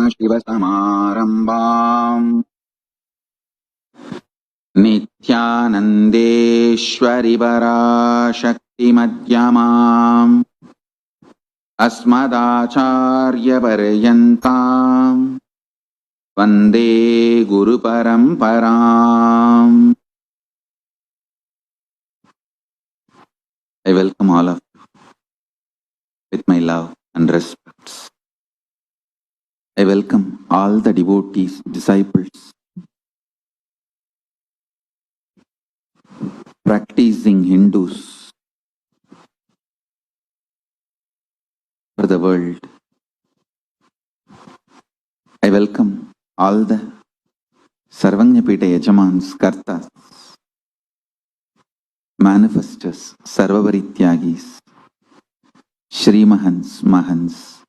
Paramashivoham Nithyanandeshwari Parashakti Madhyamam Asmadacharya Paryantam Vande Guru Paramparam. I welcome all of you with my love and respects. I welcome all the devotees, disciples, practicing Hindus for the world. I welcome all the Sarvanyapita Yajamans, Kartas, Manifestors, Sarvavarityagis, Shrimahans, Mahans,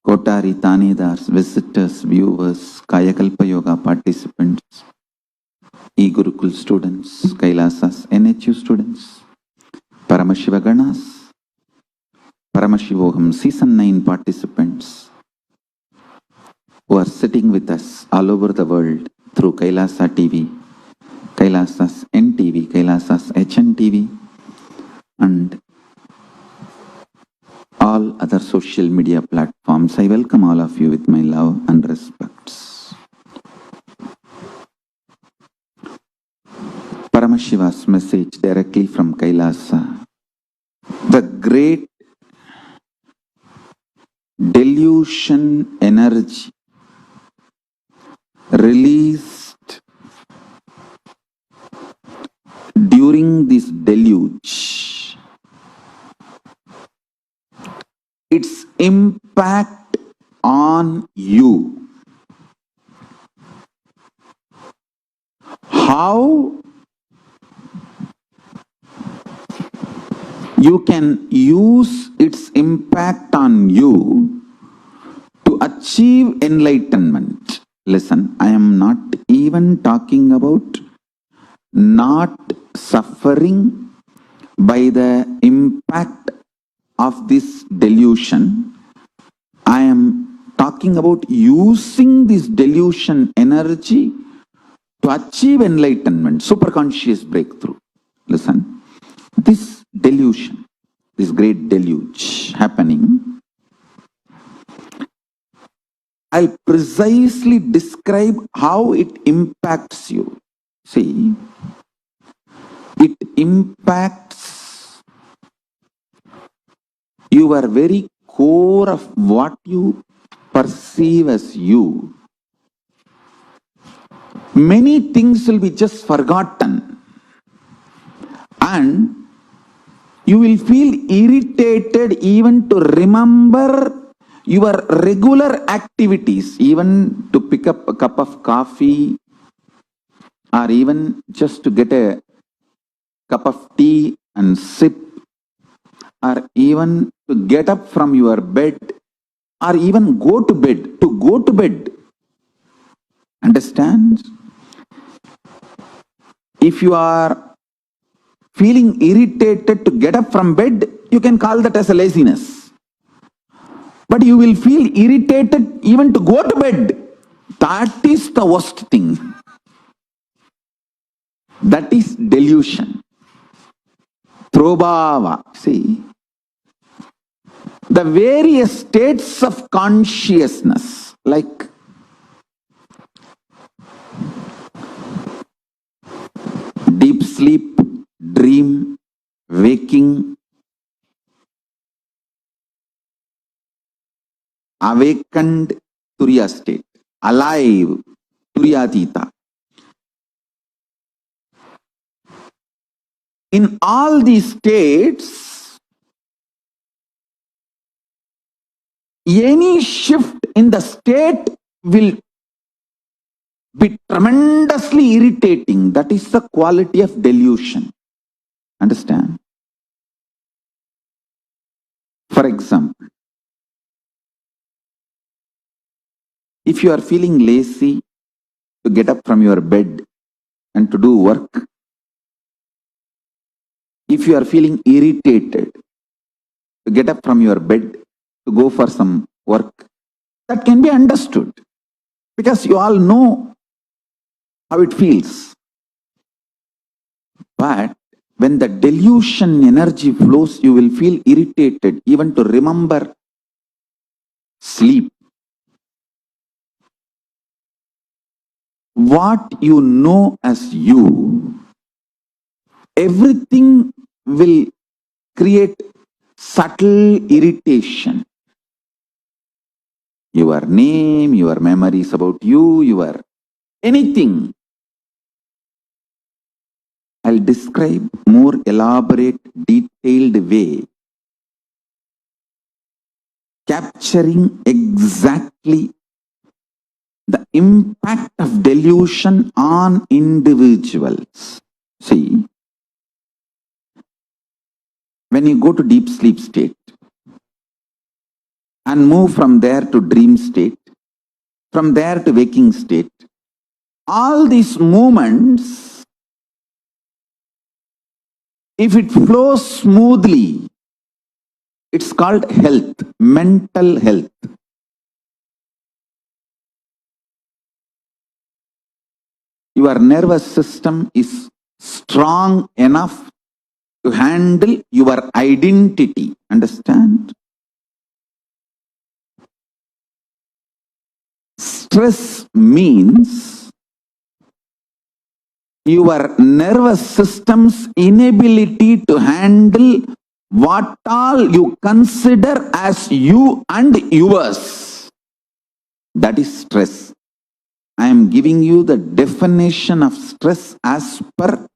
Kotari Tanedars, visitors, viewers, Kayakalpa Yoga participants, E-Gurukul students, Kailasas, NHU students, Paramashivaganas, Paramashivoham Season 9 participants who are sitting with us all over the world through Kailasa TV, Kailasas NTV, Kailasas HNTV, and all other social media platforms. I welcome all of you with my love and respects. Paramashiva's message directly from Kailasa. The great delusion energy released during this deluge, its impact on you, how you can use its impact on you to achieve enlightenment. Listen, I am not even talking about not suffering by the impact of this delusion. I am talking about using this delusion energy to achieve enlightenment, superconscious breakthrough. Listen, this delusion, this great deluge happening, I'll precisely describe how it impacts you. See, it impacts your very core of what you perceive as you. Many things will be just forgotten, and you will feel irritated even to remember your regular activities, even to pick up a cup of coffee, or even just to get a cup of tea and sip, or even to get up from your bed, or even go to bed, Understand? If you are feeling irritated to get up from bed, you can call that as a laziness. But you will feel irritated even to go to bed. That is the worst thing. That is delusion. Trobhava. See, the various states of consciousness, like deep sleep, dream, waking, awakened, Turiya state, alive, Turiyatita. In all these states, any shift in the state will be tremendously irritating. That is the quality of delusion. Understand? For example, if you are feeling lazy to get up from your bed and to do work, if you are feeling irritated to get up from your bed to go for some work, That can be understood because you all know how it feels. But when the delusion energy flows, you will feel irritated even to remember sleep. What you know as you, everything will create subtle irritation. Your name, your memories about you, your anything. I'll describe more elaborate, detailed way, capturing exactly the impact of delusion on individuals. See, when you go to deep sleep state and move from there to dream state, from there to waking state, all these movements, if it flows smoothly, it's called health, mental health. Your nervous system is strong enough to handle your identity. Understand? Stress means your nervous system's inability to handle what all you consider as you and yours. That is stress. I am giving you the definition of stress as per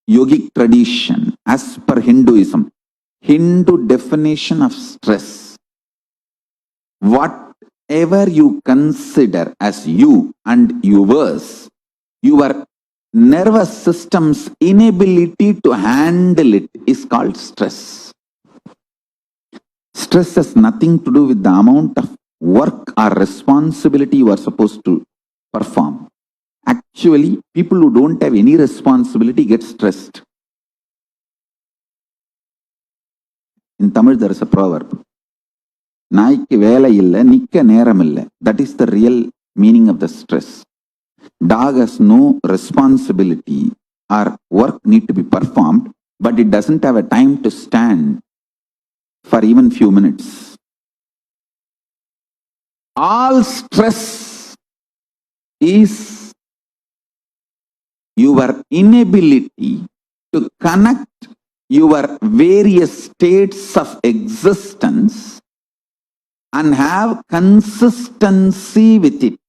yogic tradition, as per Hinduism. Hindu definition of stress. Whatever you consider as you and yours, your nervous system's inability to handle it is called stress. Stress has nothing to do with the amount of work or responsibility you are supposed to perform. Actually, people who don't have any responsibility get stressed. In Tamil, there is a proverb. நாய்க்கு வேலை இல்லை, நிக்க நேரம் இல்லை. That is the real meaning of the stress. Dog has no responsibility or work need to be performed, but it doesn't have a time to stand for even few minutes. All stress is your inability to connect your various states of existence and have consistency with it.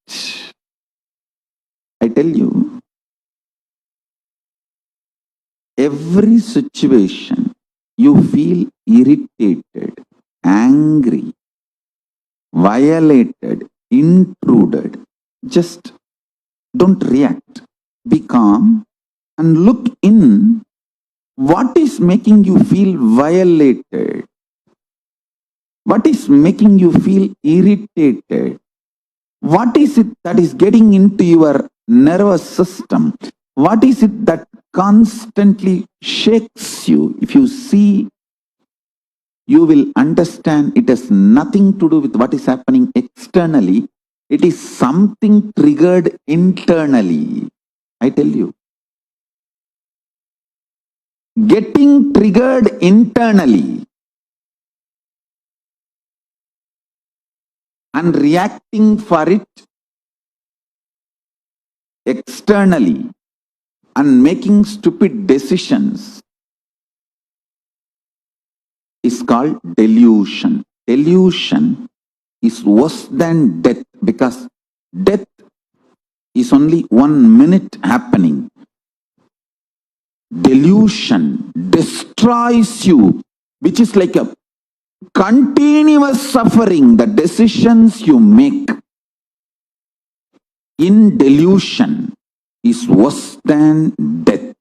I tell you, every situation you feel irritated, angry, violated, intruded, just don't react. Be calm and look in. What is making you feel violated? What is making you feel irritated? What is it that is getting into your nervous system? What is it that constantly shakes you? If you see, you will understand it has nothing to do with what is happening externally. It is something triggered internally. I tell you. Getting triggered internally and reacting for it externally and making stupid decisions is called delusion. Delusion is worse than death because death is only 1 minute happening. Delusion destroys you, which is like a continuous suffering. The decisions you make in delusion is worse than death.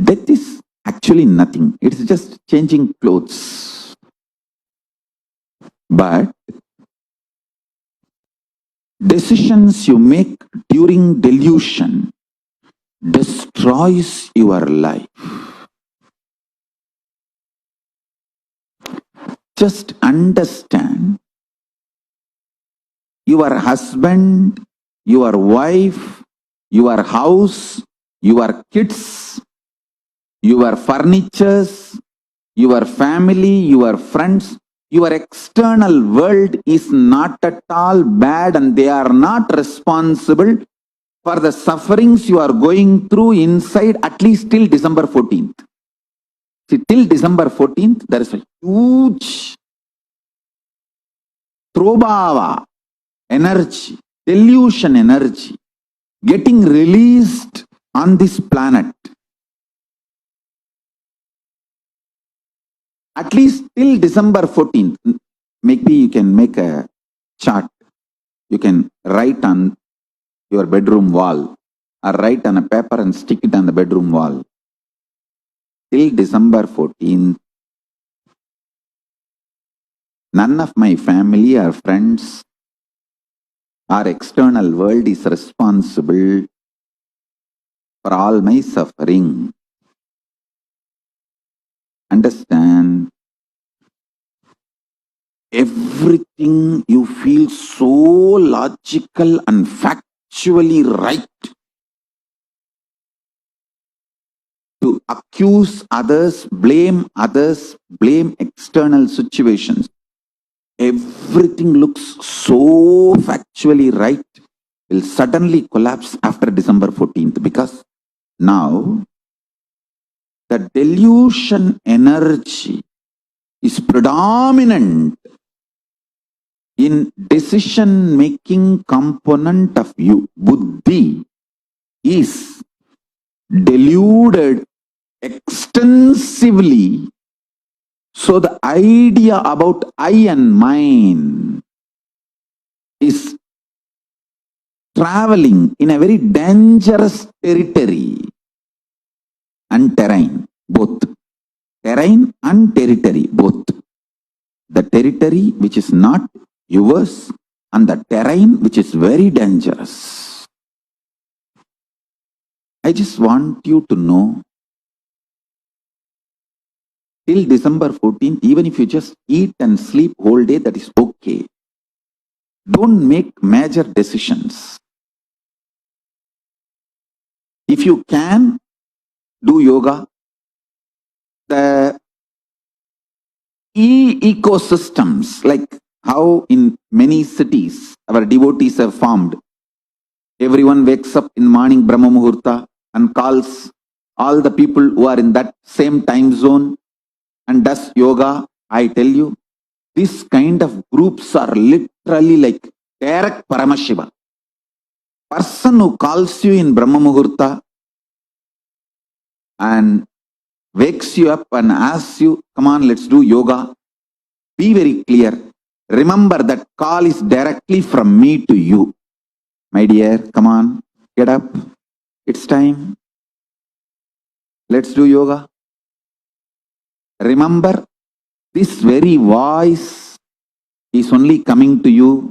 Death is actually nothing. It's just changing clothes. But decisions you make during delusion destroys your life. Just understand your husband, your wife, your house, your kids, your furnitures, your family, your friends, your external world is not at all bad, and they are not responsible for the sufferings you are going through inside, at least till December 14th. See, till December 14th, there is a huge Trobhava energy, delusion energy getting released on this planet. At least till December 14th. Maybe you can make a chart. You can write on your bedroom wall or write on a paper and stick it on the bedroom wall. Till December 14th, none of my family or friends or external world is responsible for all my suffering. Understand? Everything you feel so logical and factually right to accuse others, blame external situations. Everything looks so factually right will suddenly collapse after December 14th, because now the delusion energy is predominant in decision making component of you. Buddhi is deluded extensively, so the idea about I and mine is traveling in a very dangerous territory and terrain, both terrain and territory, both the territory which is not yours and the terrain which is very dangerous. I just want you to know, till December 14th, even if you just eat and sleep whole day, that is okay. Don't make major decisions. If you can, do yoga. The ecosystems, like how in many cities our devotees have formed. Everyone wakes up in morning Brahma Muhurta and calls all the people who are in that same time zone and does yoga. I tell you, this kind of groups are literally like direct Paramashiva. Person who calls you in Brahma Muhurta and wakes you up and asks you, come on, let's do yoga. Be very clear. Remember that call is directly from me to you. My dear, come on, get up. It's time. Let's do yoga. Remember, this very voice is only coming to you,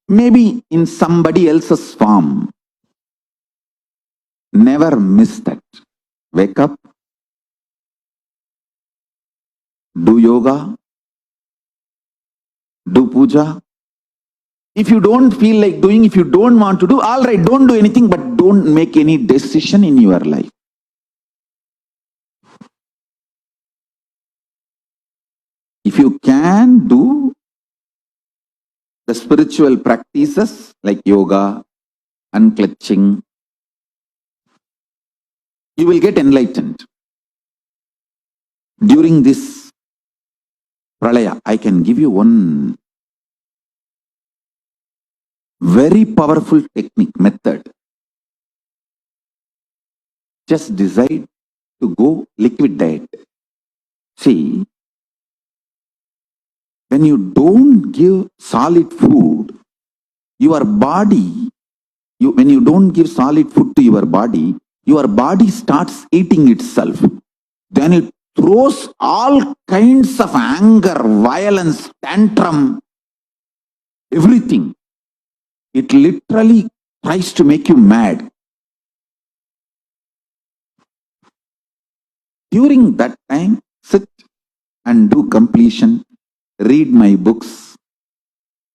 maybe in somebody else's form. Never miss that. Wake up, do yoga, do puja. If you don't feel like doing, if you don't want to do, all right, don't do anything, but don't make any decision in your life. If you can do the spiritual practices like yoga, unclenching, you will get enlightened. During this pralaya, I can give you one very powerful technique, method. Just decide to go liquid diet. See, when you don't give solid food, your body, when you don't give solid food to your body starts eating itself. Then it throws all kinds of anger, violence, tantrum, everything. It literally tries to make you mad. During that time, sit and do completion, read my books,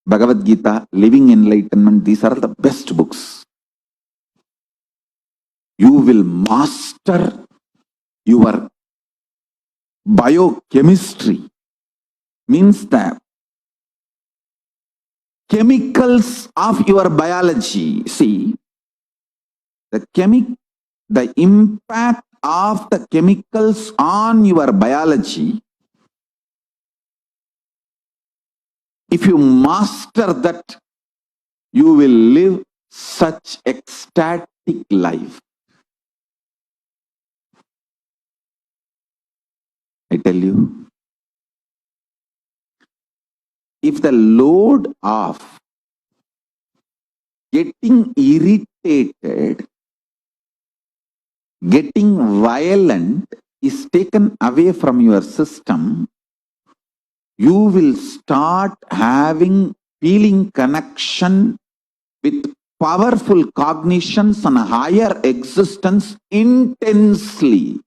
Bhagavad Gita, Living Enlightenment, these are the best books. You will master your biochemistry, means the chemicals of your biology. See, the impact of the chemicals on your biology, if you master that, you will live such ecstatic life. I tell you, if the load of getting irritated, getting violent is taken away from your system, you will start feeling connection with powerful cognitions and higher existence intensely.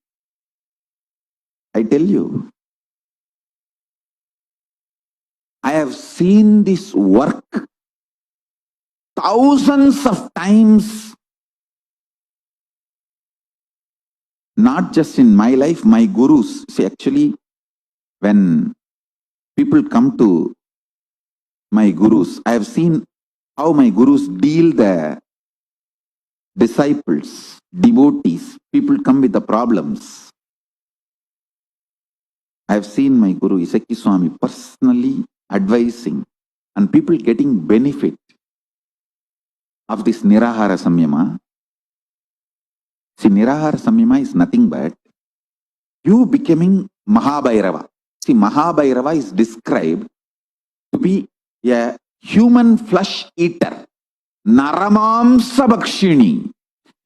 I tell you, I have seen this work thousands of times, not just in my life, my gurus. See, actually, when people come to my gurus, I have seen how my gurus deal the disciples, devotees. People come with the problems. I have seen my Guru Isaki Swami personally advising and people getting benefit of this Nirahara Samyama. See, Nirahara Samyama is nothing but you becoming Mahabhairava. See, Mahabhairava is described to be a human flesh eater. Naramamsa Bhakshini.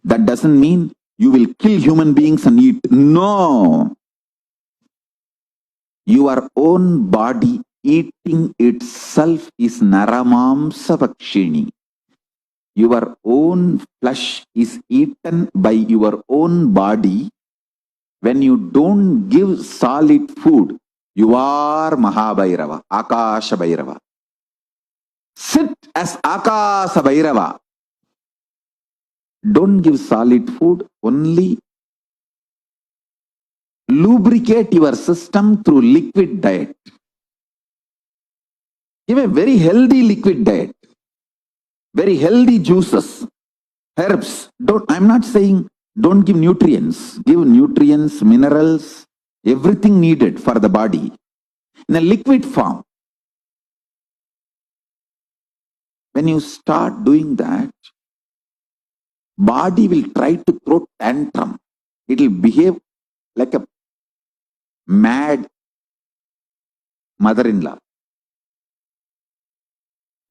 That doesn't mean you will kill human beings and eat. No. Your own body eating itself is Naramamsa Bhakshini. Your own flesh is eaten by your own body. When you don't give solid food, you are Mahabhairava, Akasha Bhairava. Sit as Akasha Bhairava. Don't give solid food, only lubricate your system through liquid diet. Give a very healthy liquid diet, very healthy juices, herbs. I'm not saying don't give nutrients. Give nutrients, minerals, everything needed for the body in a liquid form. When you start doing that, body will try to throw tantrum. It will behave like a mad mother-in-law,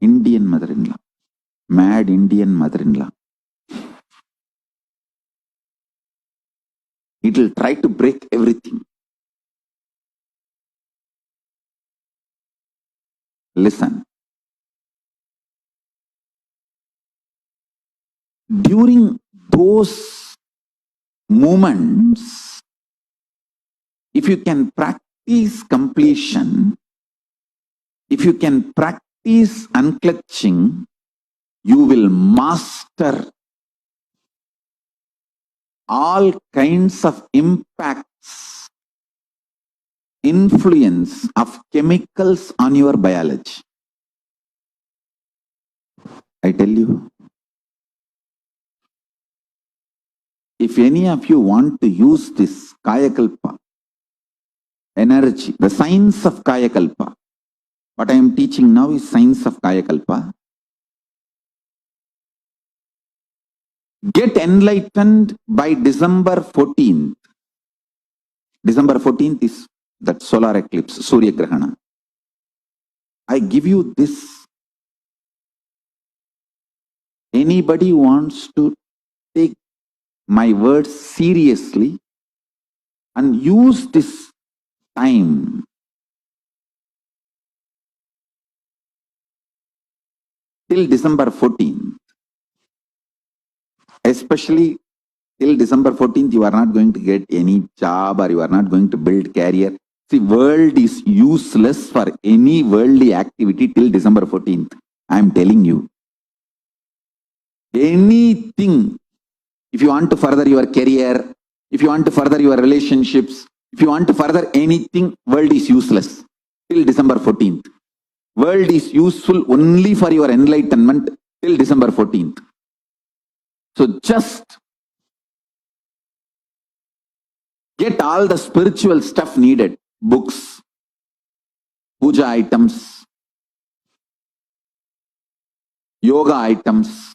Indian mother-in-law, mad Indian mother-in-law. It will try to break everything. Listen. During those moments, if you can practice completion, if you can practice unclutching, you will master all kinds of impacts, influence of chemicals on your biology. I tell you, if any of you want to use this Kayakalpa energy, the science of Kayakalpa, what I am teaching now is science of Kayakalpa. Get enlightened by December 14th. December 14th is that solar eclipse, Surya Grahana. I give you this. Anybody wants to take my words seriously and use this time till December 14th. Especially till December 14th, you are not going to get any job or you are not going to build career. See, world is useless for any worldly activity till December 14th. I am telling you. Anything, if you want to further your career, if you want to further your relationships, if you want to further anything, world is useless till December 14th. World is useful only for your enlightenment till December 14th. So just get all the spiritual stuff needed, books, puja items, yoga items,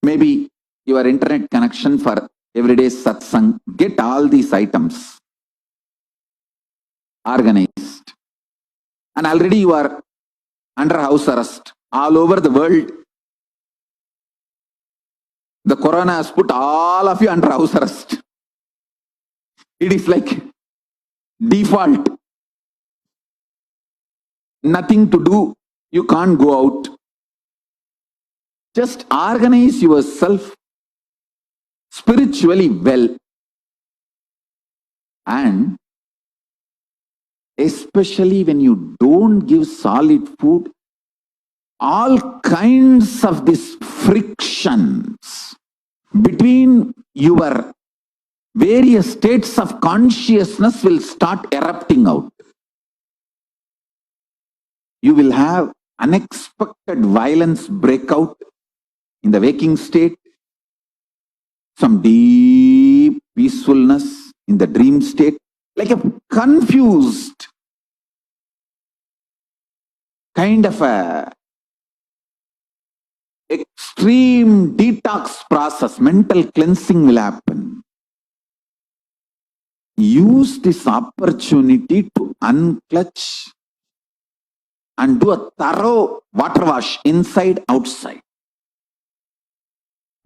maybe your internet connection for everyday satsang. Get all these items organized. And already you are under house arrest all over the world. The corona has put all of you under house arrest. It is like default. Nothing to do. You can't go out. Just organize yourself spiritually well. And especially when you don't give solid food, all kinds of these frictions between your various states of consciousness will start erupting out. You will have unexpected violence break out in the waking state, some deep peacefulness in the dream state, like a confused kind of a extreme detox process, mental cleansing will happen. Use this opportunity to unclutch and do a thorough water wash inside, outside.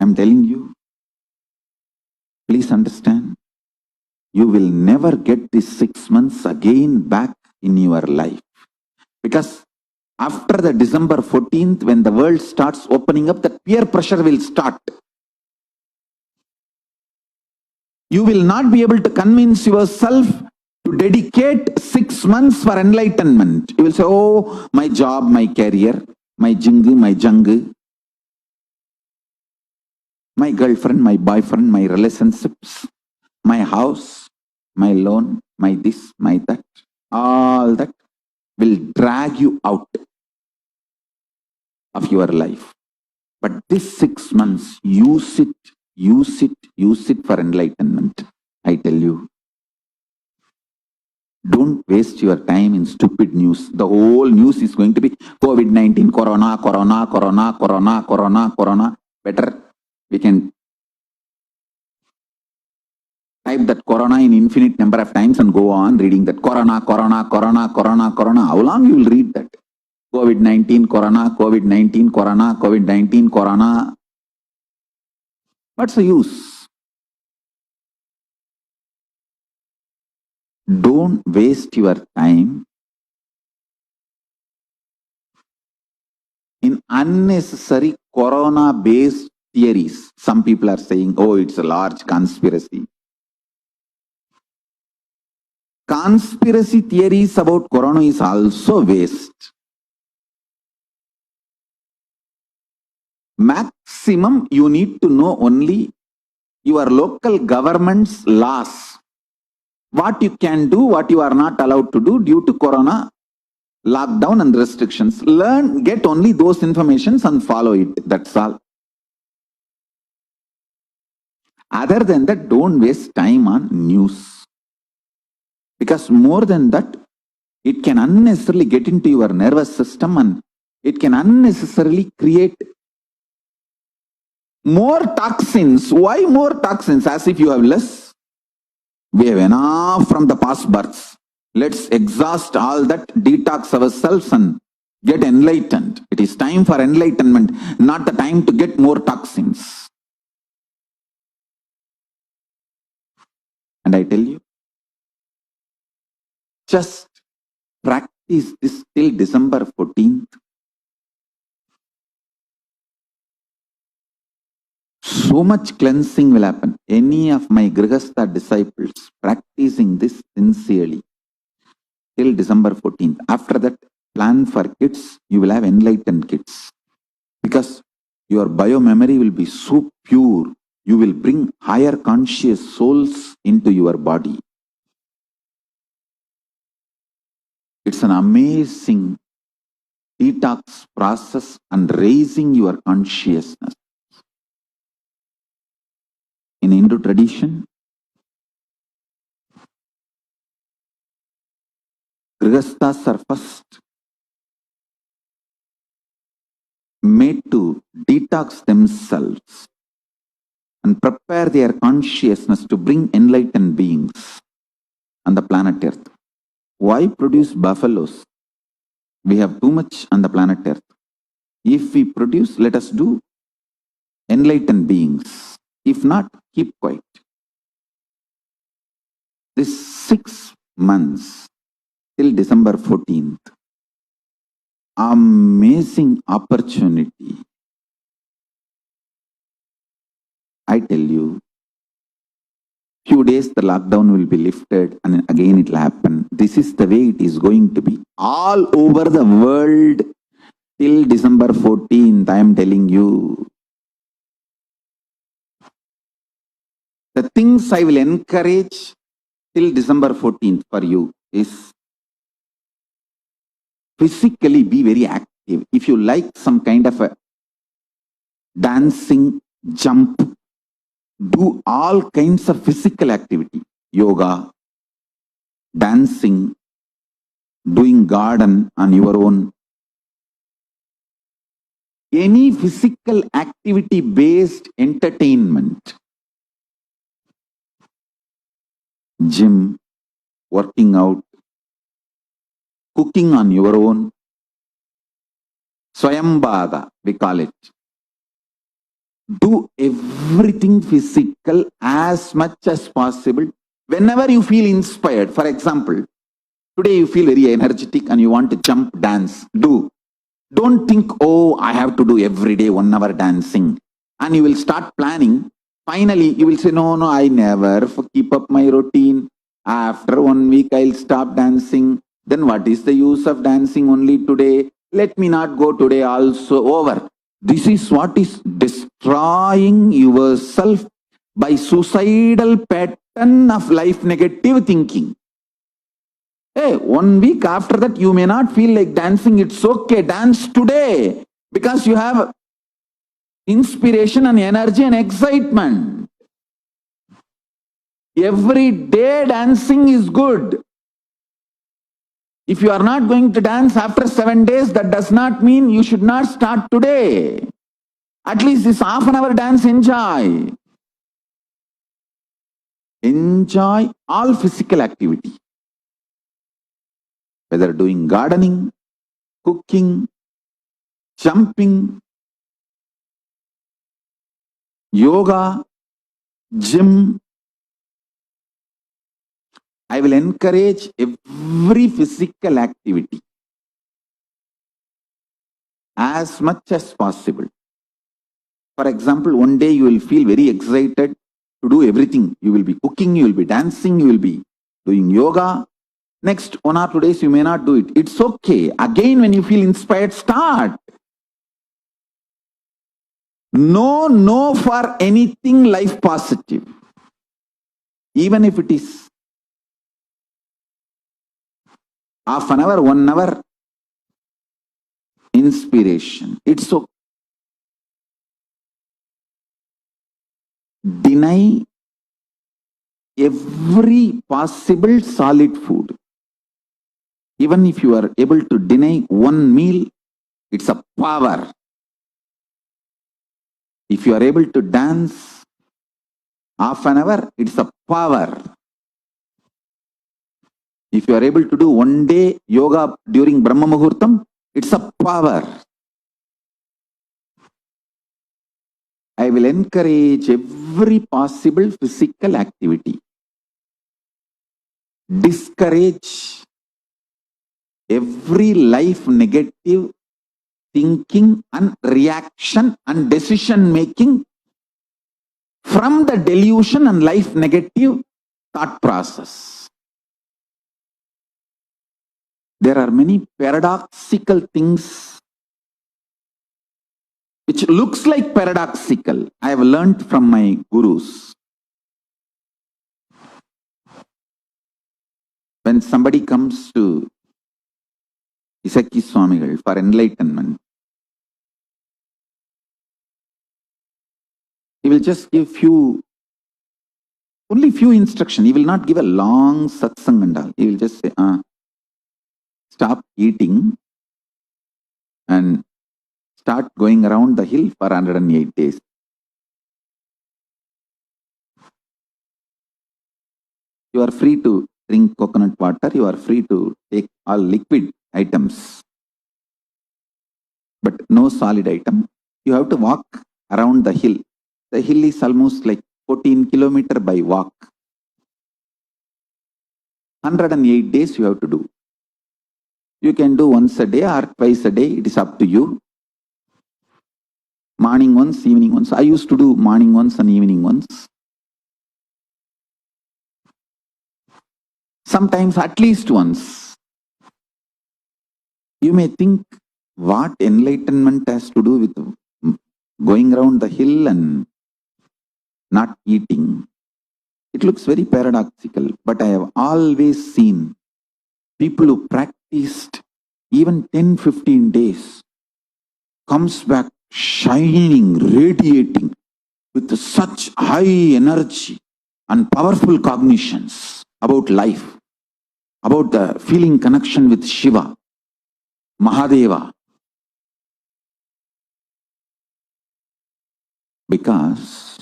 I'm telling you, please understand, you will never get these 6 months again back in your life. Because after the December 14th, when the world starts opening up, the peer pressure will start. You will not be able to convince yourself to dedicate 6 months for enlightenment. You will say, oh, my job, my career, my jingu, my jungu, my girlfriend, my boyfriend, my relationships, my house, my loan, my this, my that, all that will drag you out of your life. But this 6 months, use it for enlightenment. I tell you, don't waste your time in stupid news. The whole news is going to be COVID-19, corona, corona, corona, corona, corona, corona. Better we can type that corona in infinite number of times and go on reading that corona, corona, corona, corona, corona. How long you will read that? COVID-19, corona, COVID-19, corona, COVID-19, corona. What's the use? Don't waste your time in unnecessary corona-based theories. Some people are saying, oh, it's a large conspiracy. Conspiracy theories about corona is also waste. Maximum, you need to know only your local government's laws. What you can do, what you are not allowed to do due to corona, lockdown and restrictions. Learn, get only those informations and follow it. That's all. Other than that, don't waste time on news. Because more than that, it can unnecessarily get into your nervous system and it can unnecessarily create more toxins. Why more toxins? As if you have less. We have enough from the past births. Let's exhaust all that, detox ourselves and get enlightened. It is time for enlightenment, not the time to get more toxins. And I tell you, just practice this till December 14th. so much cleansing will happen. Any of my Grihastha disciples practicing this sincerely till December 14th. After that, plan for kids. You will have enlightened kids. Because your bio-memory will be so pure. You will bring higher conscious souls into your body. It's an amazing detox process and raising your consciousness. In Hindu tradition, Grihasthas are first made to detox themselves and prepare their consciousness to bring enlightened beings on the planet Earth. Why produce buffaloes? We have too much on the planet Earth. If we produce, let us do enlightened beings. If not, keep quiet. This 6 months till December 14th, amazing opportunity. I tell you, few days the lockdown will be lifted and again it will happen. This is the way it is going to be. All over the world till December 14th, I am telling you. The things I will encourage till December 14th for you is physically be very active. If you like some kind of a dancing, jump, do all kinds of physical activity. Yoga, dancing, doing garden on your own. Any physical activity based entertainment. Gym, working out, cooking on your own. Swayambhaga, we call it. Do everything physical as much as possible. Whenever you feel inspired, for example, today you feel very energetic and you want to jump, dance, do. Don't think, oh, I have to do every day 1 hour dancing. And you will start planning. Finally, you will say, no, I never keep up my routine. After 1 week, I'll stop dancing. Then what is the use of dancing only today? Let me not go today also. Over. This is what is destroying yourself by suicidal pattern of life negative thinking. Hey, 1 week after that, you may not feel like dancing. It's okay. Dance today because you have inspiration and energy and excitement. Every day dancing is good. If you are not going to dance after 7 days, that does not mean you should not start today. At least this half an hour dance, enjoy. Enjoy all physical activity. Whether doing gardening, cooking, jumping, yoga, gym. I will encourage every physical activity as much as possible. For example, 1 day you will feel very excited to do everything. You will be cooking, you will be dancing, you will be doing yoga. Next 1 or 2 days you may not do it. It's okay. Again, when you feel inspired, start. No for anything life positive. Even if it is half an hour, 1 hour inspiration. It's okay. Deny every possible solid food. Even if you are able to deny 1 meal, it's a power. If you are able to dance half an hour, it's a power. If you are able to do 1 day yoga during Brahma Muhurtam, it's a power. I will encourage every possible physical activity. Discourage every life negative thinking and reaction and decision making from the delusion and life negative thought process. There are many paradoxical things which looks like paradoxical. I have learnt from my gurus. When somebody comes to Isaki Swamigal for enlightenment, he will just give only few instructions. He will not give a long satsang and all. He will just say, stop eating and start going around the hill for 108 days. You are free to drink coconut water. You are free to take all liquid items, but no solid item. You have to walk around the hill. The hill is almost like 14 kilometers by walk. 108 days you have to do. You can do once a day or twice a day. It is up to you. Morning once, evening once. I used to do morning once and evening once. Sometimes at least once. You may think, what enlightenment has to do with going around the hill and not eating? It looks very paradoxical, but I have always seen people who practiced even 10-15 days comes back shining, radiating with such high energy and powerful cognitions about life, about the feeling connection with Shiva, Mahadeva. Because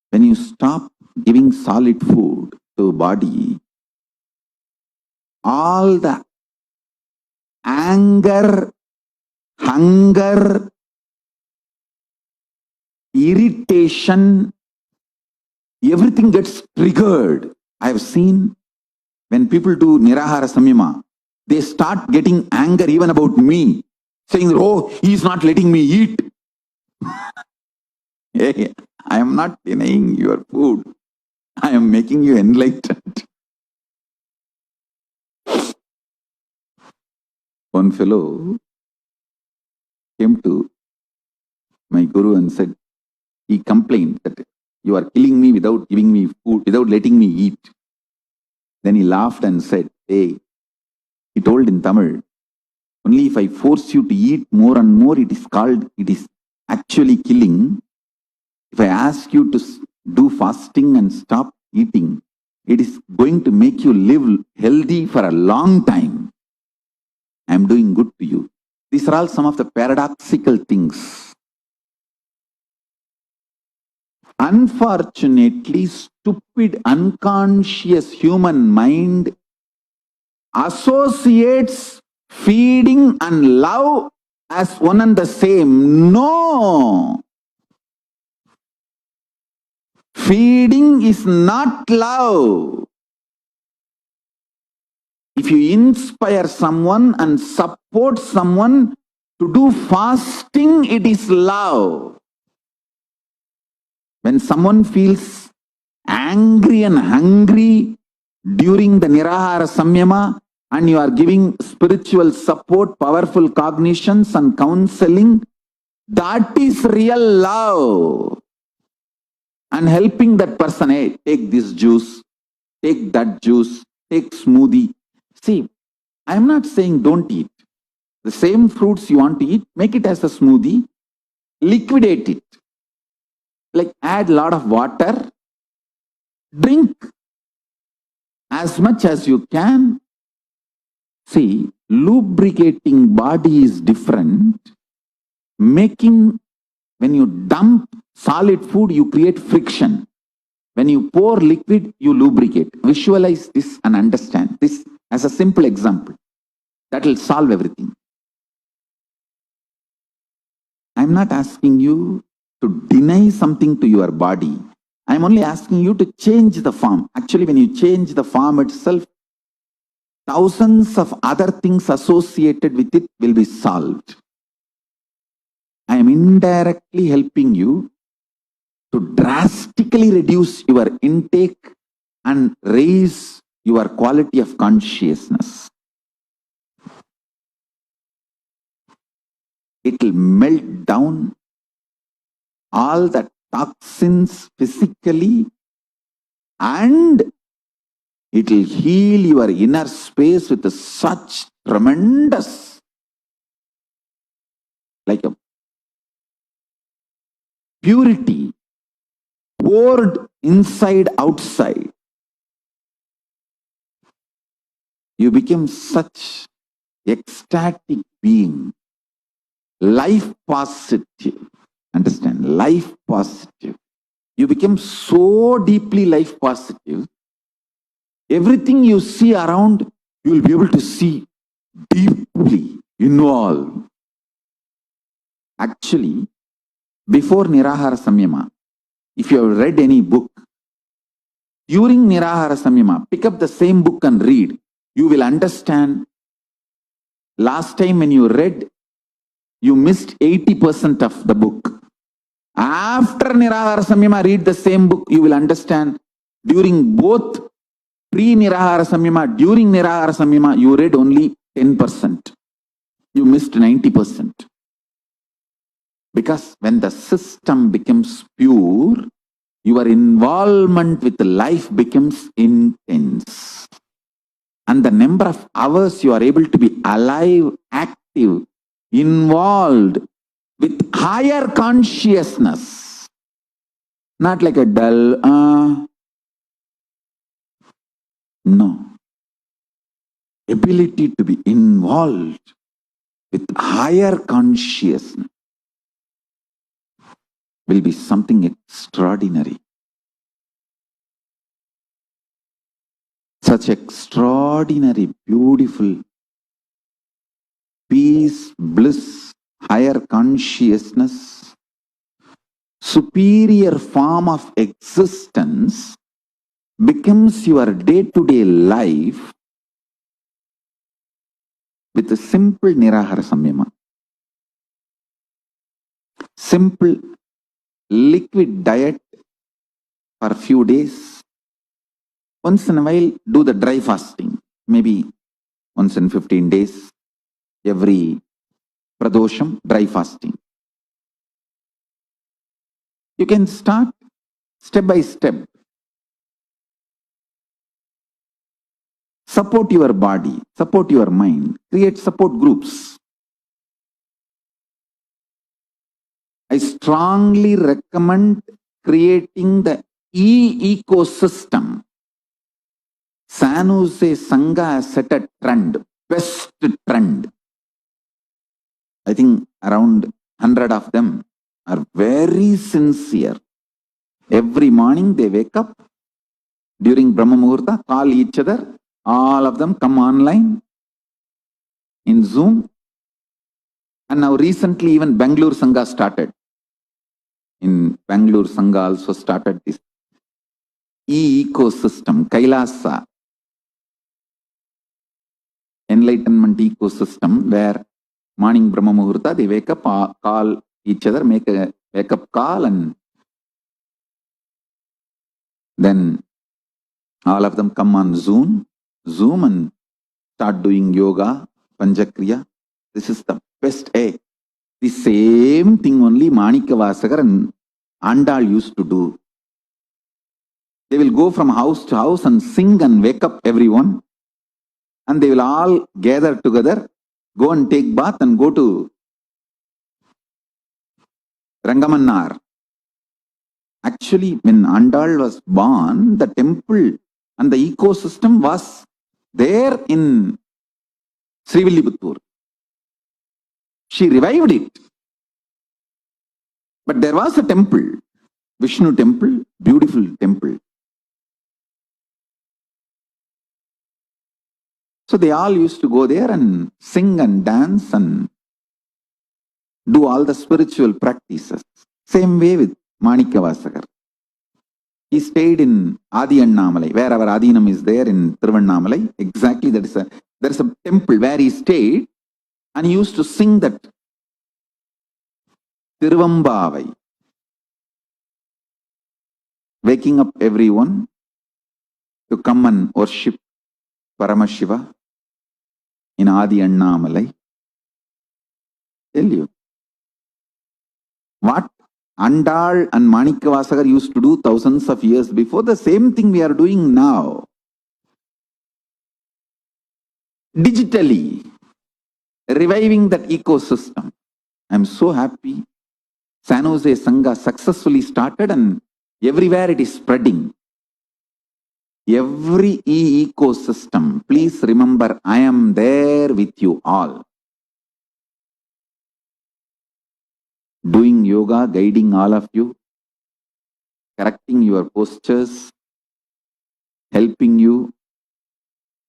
when you stop giving solid food to body, all the anger, hunger, irritation, everything gets triggered. I have seen when people do Nirahara Samyama, they start getting anger even about me, saying, oh, he is not letting me eat. Hey, I am not denying your food. I am making you enlightened. One fellow came to my guru and said, he complained that you are killing me without giving me food, without letting me eat. Then he laughed and said, hey, he told in Tamil, only if I force you to eat more and more, it is actually killing. If I ask you to do fasting and stop eating, it is going to make you live healthy for a long time. I am doing good to you. These are all some of the paradoxical things. Unfortunately, stupid, unconscious human mind associates feeding and love as one and the same. No! Feeding is not love. If you inspire someone and support someone to do fasting, it is love. When someone feels angry and hungry during the Nirahara Samyama and you are giving spiritual support, powerful cognitions and counseling, that is real love. And helping that person, hey, take this juice, take that juice, take smoothie. See, I am not saying don't eat. The same fruits you want to eat, make it as a smoothie, liquidate it. Like add a lot of water, drink as much as you can. See, lubricating body is different. When you dump solid food, you create friction. When you pour liquid, you lubricate. Visualize this and understand this as a simple example. That will solve everything. I'm not asking you to deny something to your body. I'm only asking you to change the form. Actually, when you change the form itself, thousands of other things associated with it will be solved. I am indirectly helping you to drastically reduce your intake and raise your quality of consciousness. It will melt down all the toxins physically, and it will heal your inner space with such tremendous, like a purity poured inside outside. You become such ecstatic being, life positive. Understand? Life positive. You become so deeply life positive. Everything you see around, you will be able to see deeply involved. Actually, before Nirahara Samyama, if you have read any book, during Nirahara Samyama, pick up the same book and read. You will understand. Last time when you read, you missed 80% of the book. After Nirahara Samyama, read the same book, you will understand. During both pre-Nirahara Samyama, during Nirahara Samyama, you read only 10%. You missed 90%. Because when the system becomes pure, your involvement with life becomes intense. And the number of hours you are able to be alive, active, involved with higher consciousness. Not like a dull, no. Ability to be involved with higher consciousness will be something extraordinary. Such extraordinary, beautiful peace, bliss, higher consciousness, superior form of existence becomes your day-to-day life with a simple Nirahara Samyama. Simple liquid diet for a few days. Once in a while, do the dry fasting. Maybe once in 15 days, every pradosham, dry fasting. You can start step by step. Support your body, support your mind, create support groups. I strongly recommend creating the ecosystem. San Jose Sangha has set a trend, best trend. I think around 100 of them are very sincere. Every morning they wake up during Brahma Muhurta, call each other, all of them come online in Zoom. And now recently even Bangalore Sangha started. In Bangalore Sangha also started this ecosystem, Kailasa, enlightenment ecosystem, where morning Brahma Muhurta, they wake up, call each other, make a wake up call, and then all of them come on Zoom and start doing yoga, Panchakriya. This is the best. The same thing only Manikavasagar and Andal used to do. They will go from house to house and sing and wake up everyone. And they will all gather together, go and take bath and go to Rangamannar. Actually, when Andal was born, the temple and the ecosystem was there in Srivilliputtur. She revived it. But there was a temple, Vishnu temple, beautiful temple. So they all used to go there and sing and dance and do all the spiritual practices. Same way with Manikavasagar. He stayed in Adi Annamalai, wherever Adinam is there in Thiruvannamalai. Exactly, there is a temple where he stayed, and he used to sing that Tiruvambavai. Waking up everyone to come and worship Paramashiva in Adi Annamalai. Tell you. What Andal and Manikavasagar used to do thousands of years before, the same thing we are doing now. Digitally, reviving that ecosystem. I'm so happy. San Jose Sangha successfully started and everywhere it is spreading. Every ecosystem, please remember, I am there with you all. Doing yoga, guiding all of you, correcting your postures, helping you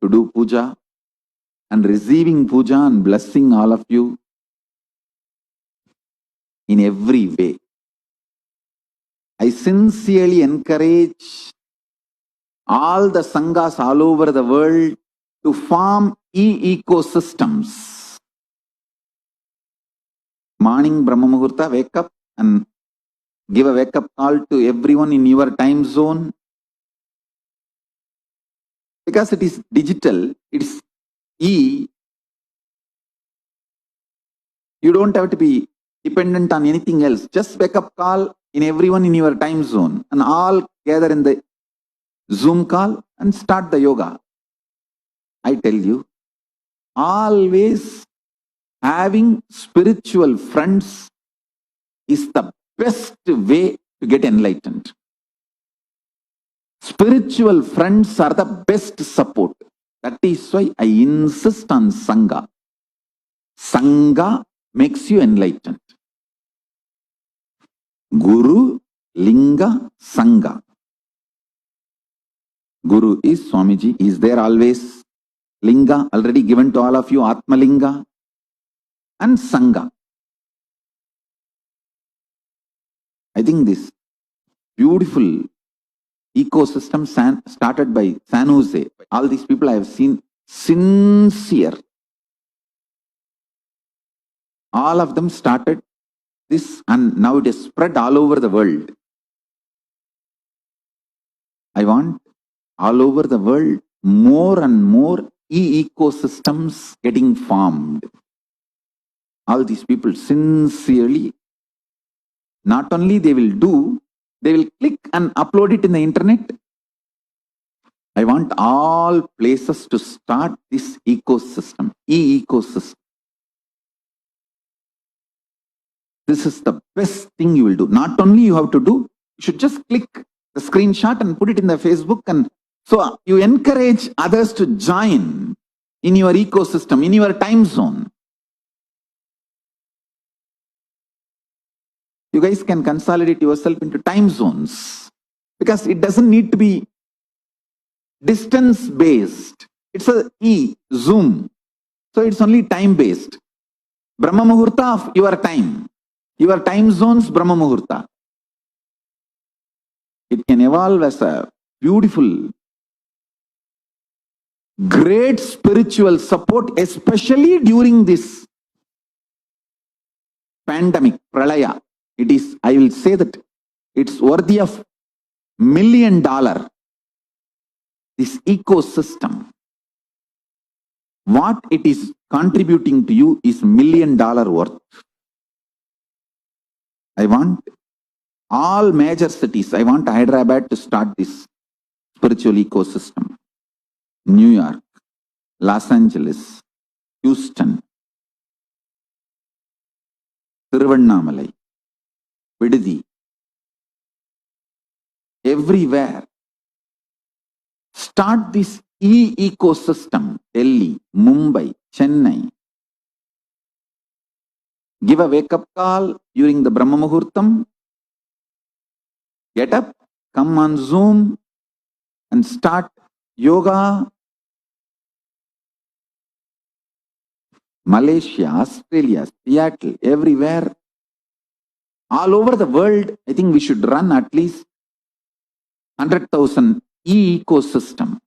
to do puja, and receiving puja and blessing all of you in every way. I sincerely encourage all the sanghas all over the world to form ecosystems. Morning Brahma Muhurta, wake up and give a wake up call to everyone in your time zone. Because it is digital, it's you don't have to be dependent on anything else. Just wake up call in everyone in your time zone and all gather in the Zoom call and start the yoga. I tell you, always having spiritual friends is the best way to get enlightened. Spiritual friends are the best support. That is why I insist on Sangha. Sangha makes you enlightened. Guru, Linga, Sangha. Guru is Swamiji, he is there always. Linga, already given to all of you, Atma Linga. And Sangha. I think this beautiful ecosystem started by San Jose. All these people I have seen sincere. All of them started this and now it is spread all over the world. I want all over the world more and more ecosystems getting formed. All these people sincerely, not only they will do, they will click and upload it in the internet. I want all places to start this ecosystem, ecosystem. This is the best thing you will do. Not only you have to do, you should just click the screenshot and put it in the Facebook. And so you encourage others to join in your ecosystem, in your time zone. You guys can consolidate yourself into time zones because it doesn't need to be distance based. It's a Zoom. So it's only time based. Brahma Muhurta of your time. Your time zones, Brahma Muhurta. It can evolve as a beautiful, great spiritual support, especially during this pandemic, Pralaya. It is, I will say that it's worthy of $1 million. This ecosystem, what it is contributing to you is $1 million worth. I want all major cities, I want Hyderabad to start this spiritual ecosystem. New York, Los Angeles, Houston, Tiruvannamalai, Vididi, everywhere. Start this ecosystem. Delhi, Mumbai, Chennai. Give a wake-up call during the Brahma Muhurtam. Get up, come on Zoom and start yoga. Malaysia, Australia, Seattle, everywhere. All over the world, I think we should run at least 100,000 ecosystem.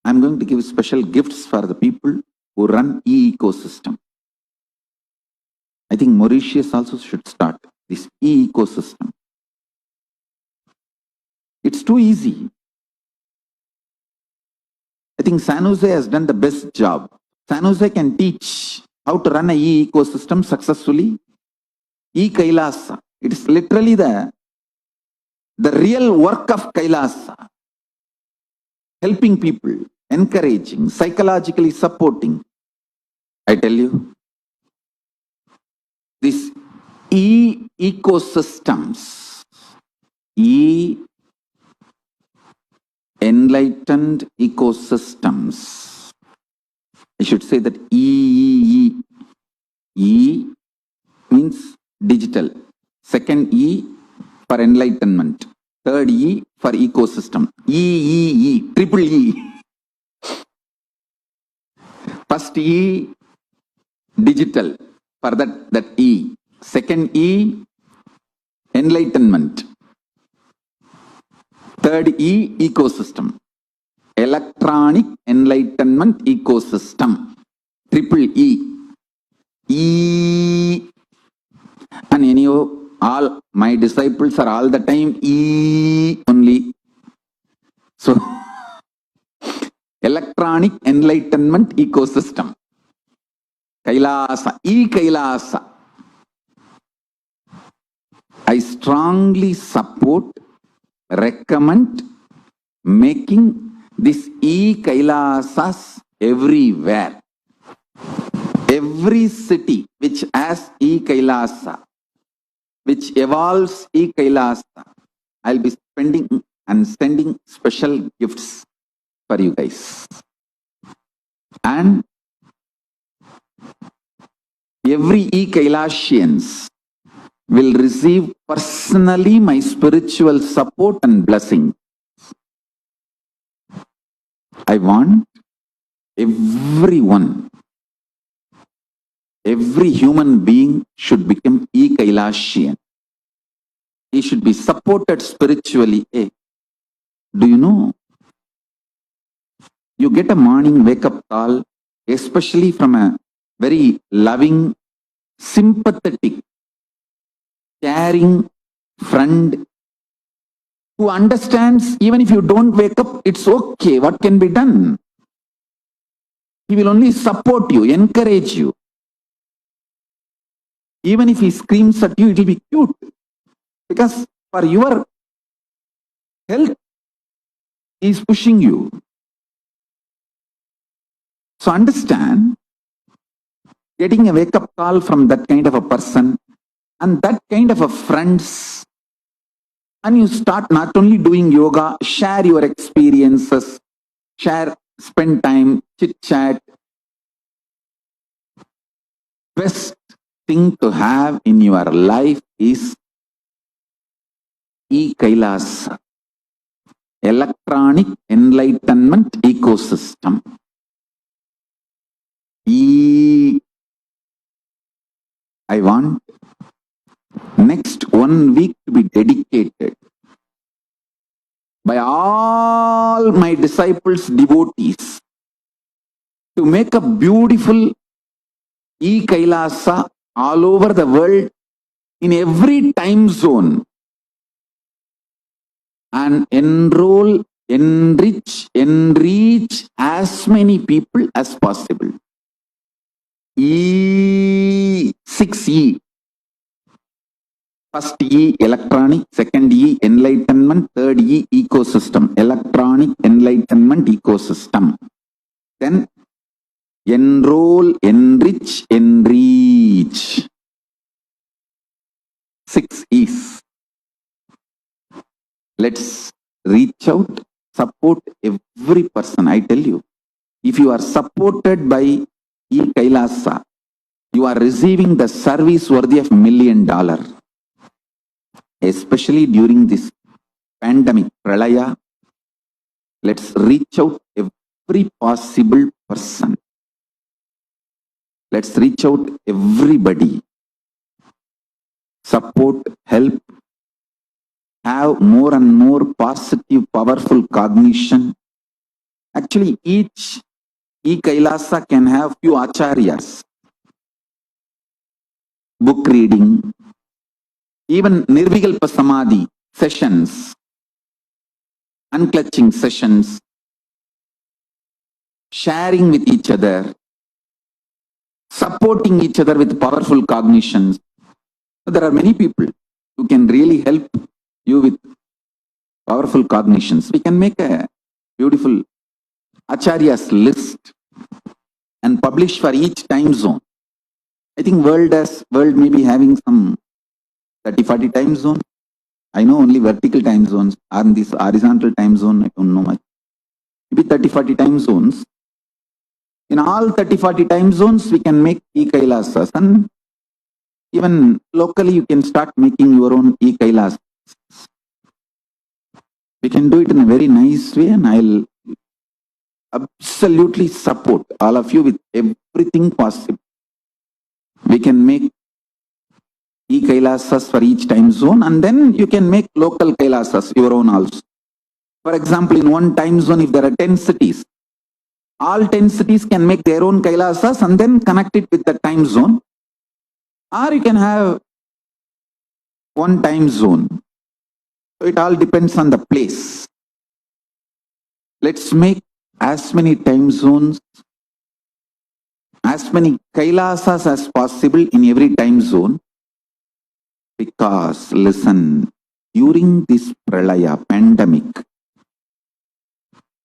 I'm going to give special gifts for the people who run ecosystem. I think Mauritius also should start this ecosystem. It's too easy. I think San Jose has done the best job. San Jose can teach how to run a ecosystem successfully. Kailasa. It is literally the real work of Kailasa. Helping people, encouraging, psychologically supporting. I tell you, this ecosystems, enlightened ecosystems. I should say that E means digital. Second E for enlightenment. Third E for ecosystem. Triple E. First E, digital, for that E. Second E, enlightenment. Third E, ecosystem. Electronic enlightenment ecosystem. Triple E. And anyhow, all my disciples are all the time E only. So, electronic enlightenment ecosystem. Kailasa, Kailasa. I strongly support, recommend making this Kailasas everywhere. Every city which has Kailasa, which evolves Kailasa, I'll be spending and sending special gifts for you guys. And every Kailasians will receive personally my spiritual support and blessing. I want everyone, every human being should become Kailasian. He should be supported spiritually. Hey, do you know? You get a morning wake-up call, especially from a very loving, sympathetic, caring friend who understands even if you don't wake up, it's okay. What can be done? He will only support you, encourage you. Even if he screams at you, it will be cute. Because for your health, he is pushing you. So understand, getting a wake-up call from that kind of a person and that kind of a friends, and you start not only doing yoga, share your experiences, spend time, chit-chat. Best thing to have in your life is Kailasa, electronic enlightenment ecosystem. I want next 1 week to be dedicated by all my disciples, devotees, to make a beautiful Kailasa all over the world in every time zone, and enroll, enrich as many people as possible. 6E. First E, electronic. Second E, enlightenment. Third E, ecosystem. Electronic enlightenment ecosystem. Then enroll, enrich. 6 E's. Let's reach out, support every person. I tell you, if you are supported by Kailasa, you are receiving the service worthy of $1 million. Especially during this pandemic, Pralaya, let's reach out every possible person. Let's reach out everybody. Support, help, have more and more positive, powerful cognition. Actually, each Kailasa can have few acharyas. book reading, even Nirvikalpa Samadhi sessions, unclutching sessions, sharing with each other, supporting each other with powerful cognitions. There are many people who can really help you with powerful cognitions. We can make a beautiful Acharya's list and publish for each time zone. I think world may be having some 30-40 time zone. I know only vertical time zones. On this horizontal time zone, I don't know much. Maybe 30-40 time zones. In all 30-40 time zones, we can make e-kailasas, and even locally you can start making your own e-kailasas. We can do it in a very nice way, and I'll absolutely support all of you with everything possible. We can make e-kailasas for each time zone, and then you can make local kailasas, your own also. For example, in one time zone, if there are 10 cities, all 10 cities can make their own kailasas and then connect it with the time zone. Or you can have one time zone. So it all depends on the place. Let's make as many time zones, as many kailasas as possible in every time zone. Because, listen, during this pralaya pandemic,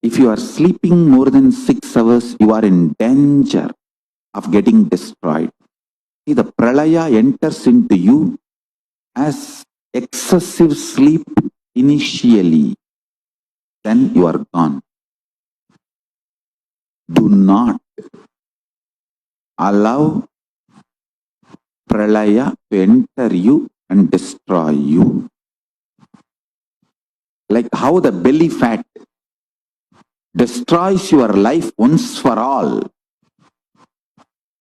if you are sleeping more than 6 hours, you are in danger of getting destroyed. See, the pralaya enters into you as excessive sleep initially, then you are gone. Do not allow pralaya to enter you and destroy you. Like how the belly fat destroys your life once for all.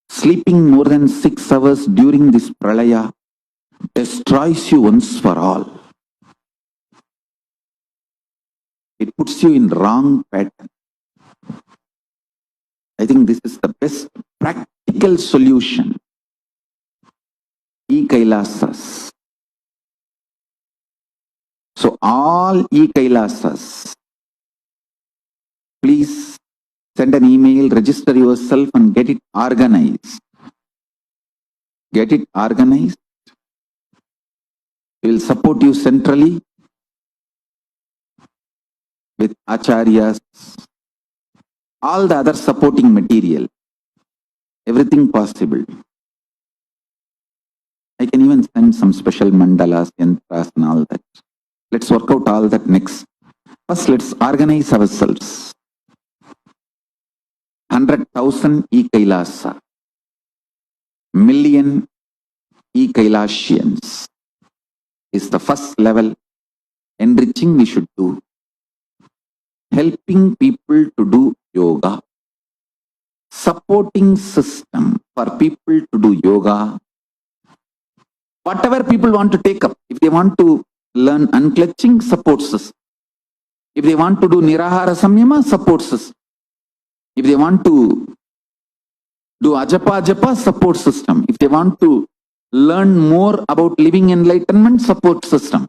Sleeping more than 6 hours during this pralaya destroys you once for all. It puts you in wrong pattern. I think this is the best practical solution. E-kailasas. So all e-kailasas, please send an email, register yourself and get it organized. Get it organized. We will support you centrally with acharyas, all the other supporting material, everything possible. I can even send some special mandalas, yantras and all that. Let's work out all that next. First, let's organize ourselves. 100,000 e-kailasa, million e-kailasians is the first level. Enriching we should do. Helping people to do yoga. Supporting system for people to do yoga. Whatever people want to take up. If they want to learn unclutching, support system. If they want to do nirahara samyama, support system. If they want to do ajapa, support system. If they want to learn more about living enlightenment, support system.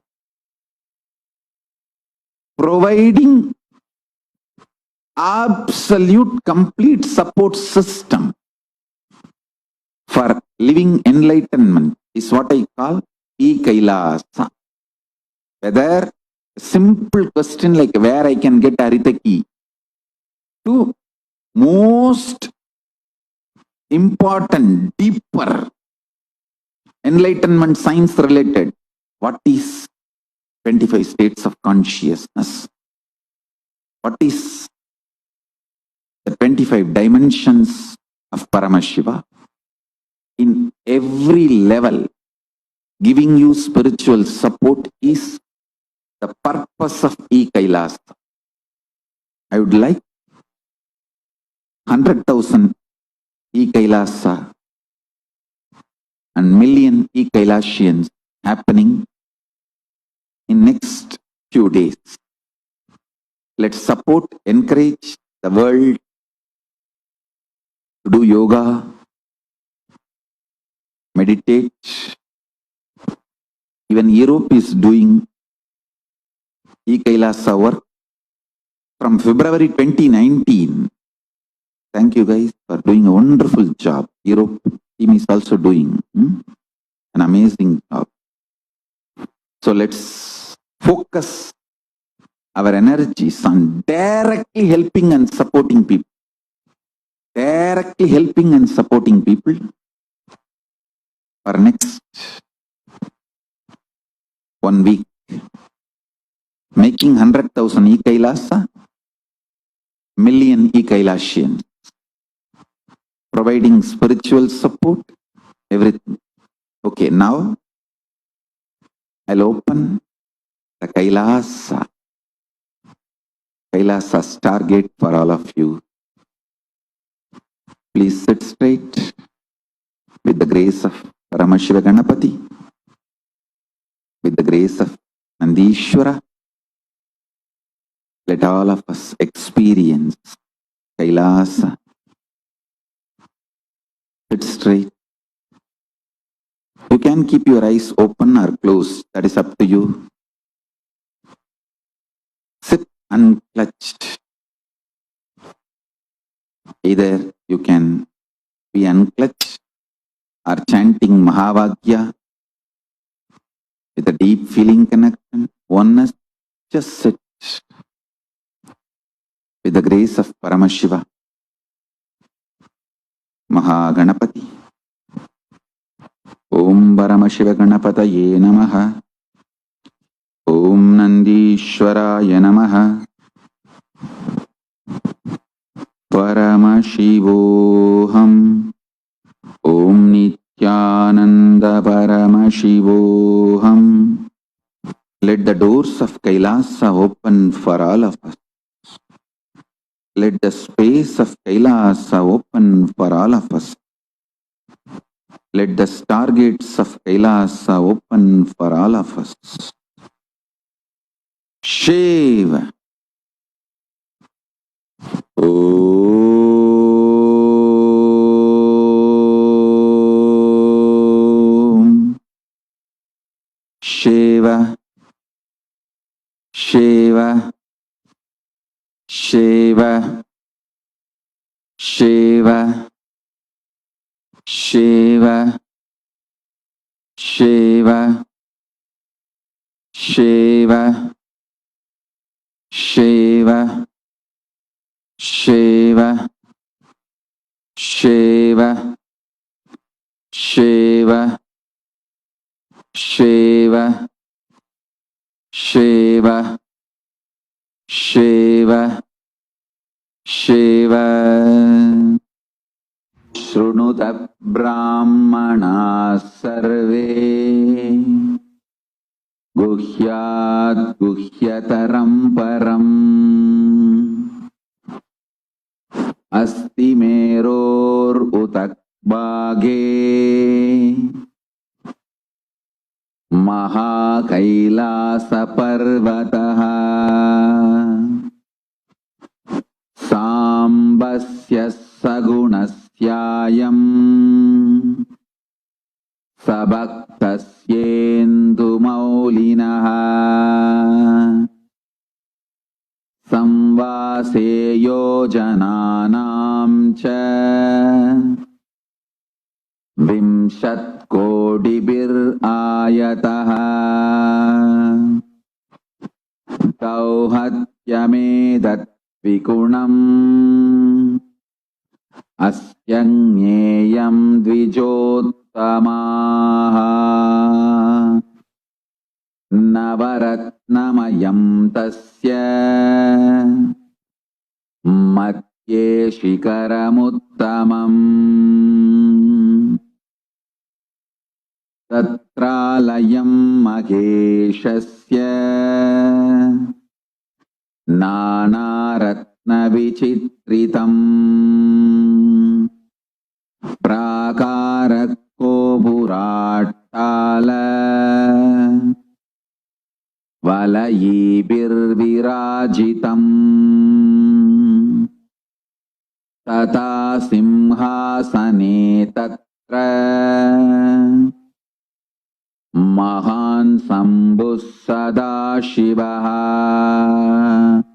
Providing absolute complete support system for living enlightenment is what I call e-kailasa. Whether simple question like where I can get Aritaki to most important, deeper enlightenment science related. What is 25 states of consciousness? What is the 25 dimensions of Paramashiva? In every level, giving you spiritual support is the purpose of e-kailasa. I would like 100,000 e-kailasa and million e-kailasians happening in next few days. Let's support, encourage the world to do yoga, meditate. Even Europe is doing e-Kailasa work from February 2019. Thank you guys for doing a wonderful job. Europe team is also doing an amazing job. So let's focus our energies on directly helping and supporting people. Directly helping and supporting people for next 1 week. Making 100,000 e-Kailasa, million e-Kailasians. Providing spiritual support, everything. Okay, now I'll open the Kailasa Stargate for all of you. Please sit straight with the grace of Paramashiva Ganapati, with the grace of Nandishwara. Let all of us experience Kailasa. Sit straight. You can keep your eyes open or closed. That is up to you. Sit unclutched. Either you can be unclutched or chanting Mahavagya with a deep feeling connection. Oneness, just sit with the grace of Paramashiva, Mahaganapati. Om Paramashiva Ganapataye Namaha. Om Nandishwaraya Namaha. Paramashivoham. Om Nithyananda Paramashivoham. Let the doors of Kailasa open for all of us. Let the space of Kailasa open for all of us. Let the stargates of Kailasa open for all of us. Shiva. Om. Shiva. Shiva. Shiva. Shiva. Shiva. Shiva. Shiva. Shiva. Shiva. Shiva. Shiva. Shiva. Shiva. Shiva. Shiva. Shrunuta Brahmana Sarve Guhyat Guhyataram Param Asti Meror Utak Bhage Maha Kailasa Parvataha Sambasya Sagunasyayam Sabaktasyendu Maulinaha Samvaseyo Jananam Cha Vimshat Kodibir Ayataha Tauhatyamedat Vikunam Asyanyeyam Dvijottamaha Navaratnamayam tasya Matye Shikaramuttamam Tatralayam Maheshasya Nanaratna Vichitritam Prakarakko Puratala Valayibir Virajitam Tata Simhasane Tatra Shambhu Sadashivaha